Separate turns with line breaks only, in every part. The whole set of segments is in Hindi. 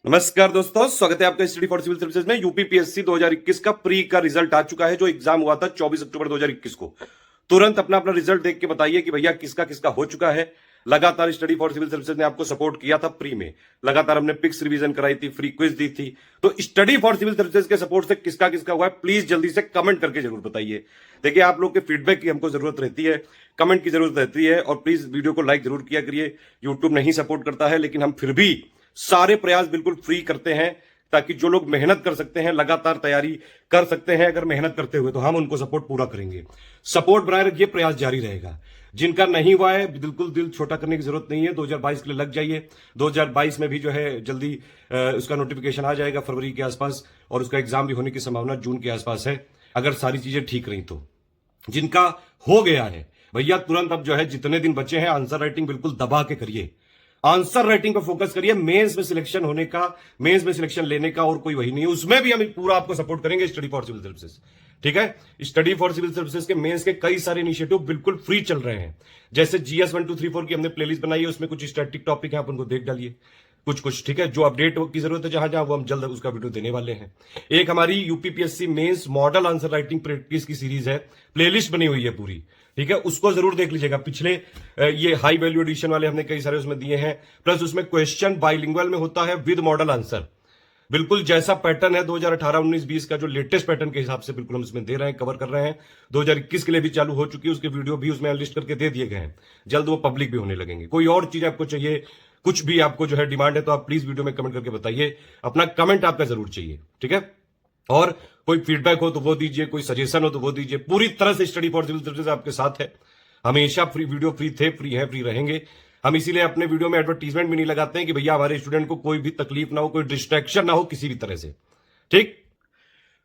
नमस्कार दोस्तों, स्वागत है आपका स्टडी फॉर सिविल सर्विसेज में। यूपीपीएससी 2021 का प्री का रिजल्ट आ चुका है। जो एग्जाम हुआ था 24 अक्टूबर 2021 को। तुरंत अपना अपना रिजल्ट देख के बताइए कि भैया किसका किसका हो चुका है। लगातार स्टडी फॉर सिविल सर्विसेज ने आपको सपोर्ट किया था प्री में। लगातार हमने पिक्स रिवीजन कराई थी, फ्री क्विज दी थी। तो स्टडी फॉर सिविल सर्विसेज के सपोर्ट से किसका किसका हुआ है, प्लीज जल्दी से कमेंट करके जरूर बताइए। देखिए, आप लोग के फीडबैक की हमको जरूरत रहती है, कमेंट की जरूरत रहती है। और प्लीज वीडियो को लाइक जरूर किया करिए। यूट्यूब नहीं सपोर्ट करता है, लेकिन हम फिर भी सारे प्रयास बिल्कुल फ्री करते हैं, ताकि जो लोग मेहनत कर सकते हैं, लगातार तैयारी कर सकते हैं अगर मेहनत करते हुए, तो हम उनको सपोर्ट पूरा करेंगे। सपोर्ट बनाए रखिए, प्रयास जारी रहेगा। जिनका नहीं हुआ है, बिल्कुल दिल छोटा करने की जरूरत नहीं है। 2022 के लिए लग जाइए। 2022 में भी जो है जल्दी उसका नोटिफिकेशन आ जाएगा फरवरी के आसपास, और उसका एग्जाम भी होने की संभावना जून के आसपास है, अगर सारी चीजें ठीक रही तो। जिनका हो गया है भैया, तुरंत अब जो है जितने दिन बचे हैं, आंसर राइटिंग बिल्कुल दबा के करिए। आंसर राइटिंग पर फोकस करिए। मेंस में सिलेक्शन होने का, मेंस में सिलेक्शन लेने का और कोई वही नहीं है। उसमें भी हम पूरा आपको सपोर्ट करेंगे स्टडी फॉर सिविल सर्विसेज। ठीक है, स्टडी फॉर सिविल सर्विसेज के मेंस के कई सारे इनिशिएटिव बिल्कुल फ्री चल रहे हैं। जैसे जीएस 1 2 3 4 की हमने प्लेलिस्ट बनाई है, उसमें कुछ स्टैटिक टॉपिक है, आप उनको देख डालिए कुछ। ठीक है, जो अपडेट की जरूरत है जहां जहां, वो हम जल्द उसका वीडियो देने वाले हैं। एक हमारी UPPSC mains model answer writing practice की सीरीज है, प्लेलिस्ट बनी हुई है पूरी। ठीक है, उसको जरूर देख लीजिएगा। पिछले ये हाई वैल्यू एडिशन वाले हमने कई सारे उसमें दिए हैं। प्लस उसमें क्वेश्चन बाइलिंगुअल में होता है विद मॉडल आंसर। बिल्कुल जैसा पैटर्न है 2018 19 20 का, जो लेटेस्ट पैटर्न के हिसाब से बिल्कुल हम इसमें दे रहे हैं, कवर कर रहे हैं। 2021 के लिए भी चालू हो चुकी है, उसके वीडियो भी उसमें लिस्ट करके दे दिए गए हैं। जल्द वो पब्लिक भी होने लगेंगे। कोई और चीज आपको चाहिए, कुछ भी आपको जो है डिमांड है, तो आप प्लीज वीडियो में कमेंट करके बताइए। अपना कमेंट आपका जरूर चाहिए। ठीक है, और कोई फीडबैक हो तो वो दीजिए, कोई सजेशन हो तो वो दीजिए। पूरी तरह से स्टडी फॉर सिविल सर्विसेज आपके साथ है। हमेशा फ्री वीडियो फ्री थे, फ्री है, फ्री रहेंगे। हम इसीलिए अपने वीडियो में एडवर्टीजमेंट भी नहीं लगाते हैं कि भैया हमारे स्टूडेंट को कोई भी तकलीफ ना हो, कोई डिस्ट्रैक्शन ना हो किसी भी तरह से। ठीक,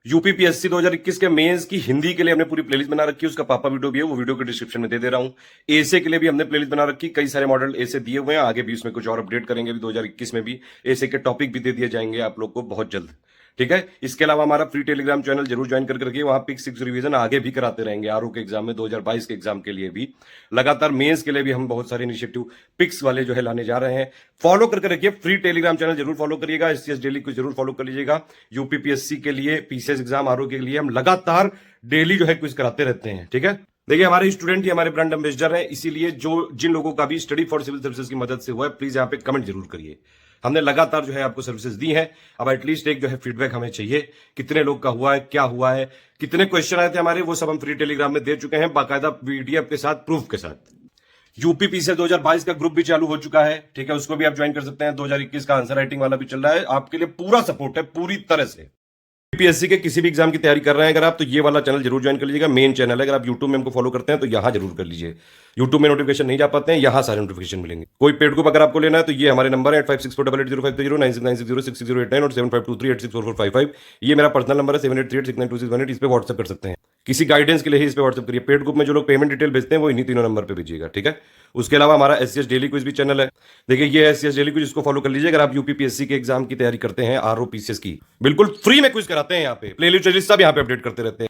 यूपीपीएससी 2021 के मेंस की हिंदी के लिए हमने पूरी प्लेलिस्ट बना रखी है। उसका पापा वीडियो भी है, वो वीडियो के डिस्क्रिप्शन में दे दे रहा हूं। एसे के लिए भी हमने प्लेलिस्ट बना रखी, कई सारे मॉडल एसे दिए हुए हैं। आगे भी उसमें कुछ और अपडेट करेंगे। भी 2021 में भी एसे के टॉपिक भी दे दिए जाएंगे आप लोग को बहुत जल्द। ठीक है, इसके अलावा हमारा फ्री टेलीग्राम चैनल जरूर ज्वाइन करके रखिए। वहां पिक 6 रिवीजन आगे भी कराते रहेंगे। आरओ के एग्जाम में, 2022 के एग्जाम के लिए भी, लगातार मेंस के लिए भी हम बहुत सारे इनिशिएटिव पिक्स वाले जो है लाने जा रहे हैं। फॉलो करके रखिए, फ्री टेलीग्राम चैनल जरूर फॉलो करिएगा। एससीएस डेली को जरूर फॉलो कर लीजिएगा। यूपीपीएससी के लिए, पीसीएस एग्जाम, आरओ के लिए हम लगातार डेली जो है क्विज कराते रहते हैं। ठीक है, देखिए हमारे स्टूडेंट ही हमारे ब्रांड एम्बेसडर हैं, इसीलिए जो जिन लोगों का भी स्टडी फॉर सिविल सर्विसेज की मदद से हुआ है, प्लीज यहाँ पे कमेंट जरूर करिए। हमने लगातार जो है आपको सर्विसेज दी है। अब एटलीस्ट एक जो है फीडबैक हमें चाहिए, कितने लोग का हुआ है, क्या हुआ है, कितने क्वेश्चन आए थे हमारे, वो सब हम फ्री टेलीग्राम में दे चुके हैं, बाकायदा पीडीएफ के साथ, प्रूफ के साथ। यूपीपी से 2022 का ग्रुप भी चालू हो चुका है। ठीक है, उसको भी आप ज्वाइन कर सकते हैं। 2021 का आंसर राइटिंग वाला भी चल रहा है। आपके लिए पूरा सपोर्ट है, पूरी तरह से। यूपीएससी के किसी भी एग्जाम की तैयारी कर रहे हैं अगर आप, तो ये वाला चैनल जरूर ज्वाइन कर लीजिएगा। मेन चैनल है। अगर आप यूट्यूब में हमको फॉलो करते हैं तो यहां जरूर कर लीजिए। यूट्यूब में नोटिफिकेशन नहीं जा पाते हैं, यहां सारे नोटिफिकेशन मिलेंगे। कोई पेड ग्रुप अगर आपको लेना है तो ये हमारे नंबर है 8564880530 9696066089 और 7523864455। ये मेरा पर्सनल नंबर है 7838692618। इस पे व्हाट्सएप कर सकते हैं। किसी गाइडेंस के लिए ही इस पे व्हाट्सएप करिए। पेड ग्रुप में जो लोग पेमेंट डिटेल भेजते हैं वो इन्हीं तीनों नंबर पे भेजिएगा। ठीक है, उसके अलावा हमारा एससीएस डेली क्विज भी चैनल है। देखिए, ये एससीएस डेली क्विज, इसको फॉलो कर लीजिए अगर आप यूपीपीएससी के एग्जाम की तैयारी करते हैं। आरओ पीसीएस की बिल्कुल फ्री में क्विज कराते हैं। यहाँ पे प्लेलिस्ट सब यहाँ पे अपडेट करते रहते हैं।